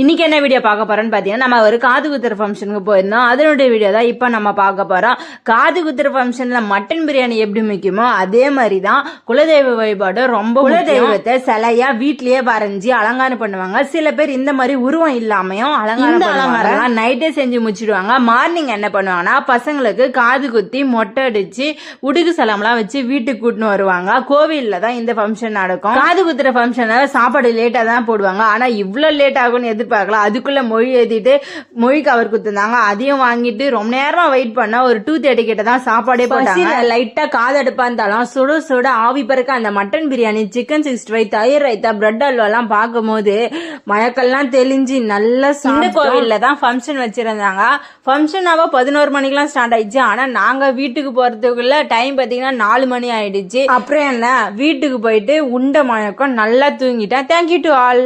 இன்னைக்கு என்ன வீடியோ பார்க்க போறோம்னு பாத்தீங்கன்னா, நம்ம ஒரு காது குத்துற ஃபங்க்ஷனுக்கு போயிருந்தோம். அதனுடைய வீடியோ தான் இப்ப நம்ம பார்க்க போறோம். காது குத்துற ஃபங்க்ஷன்ல மட்டன் பிரியாணி எப்படி முக்கியமோ அதே மாதிரிதான் குலதெய்வ வழிபாடு ரொம்ப குலதெய்வத்தை சிலையா வீட்லயே வரைஞ்சி அலங்காரம் பண்ணுவாங்க. சில பேர் இந்த மாதிரி உருவம் இல்லாமையும் அலங்காரம் நைட்டே செஞ்சு முடிச்சிடுவாங்க. மார்னிங் என்ன பண்ணுவாங்கன்னா, பசங்களுக்கு காது குத்தி மொட்டை அடிச்சு உடுகு சலம்லாம் வச்சு வீட்டுக்கு கூட்டின்னு வருவாங்க. கோவில்ல தான் இந்த ஃபங்க்ஷன் நடக்கும். காது குத்துற ஃபங்க்ஷனால சாப்பாடு லேட்டா தான் போடுவாங்க. ஆனா இவ்வளவு லேட் ஆகும்னு எதிர்பார்க்கலாம். அதுக்குள்ள மொழி ஏத்திட்டு மொழி கவர் குத்துனாங்க. அதையும் வாங்கிட்டு ரொம்ப நேரமா வெயிட் பண்ணா ஒரு 2:30 கிட்ட தான் சாப்பாடே போட்டாங்க. லைட்டா காதடுப்பா இருந்தாலும் சுட சுட ஆவி பறக்க அந்த மட்டன் பிரியாணி, சிக்கன் 65, தயிர் ரைத்தா, பிரெட் அல்வா எல்லாம் பார்க்கும் போது மயக்கெல்லாம் தெளிஞ்சு நல்ல இந்த கோவில்ல தான் ஃபங்க்ஷன் வச்சிருந்தாங்க. ஃபங்க்ஷன் 11 மணிக்கெல்லாம் ஸ்டார்ட் ஆயிடுச்சு. ஆனா நாங்க வீட்டுக்கு போறதுக்குள்ள டைம் பாத்தீங்கன்னா 4 மணி ஆயிடுச்சு. அப்புறம் என்ன, வீட்டுக்கு போயிட்டு உண்ட மயக்கம் நல்லா தூங்கிட்டேன். Thank you to all.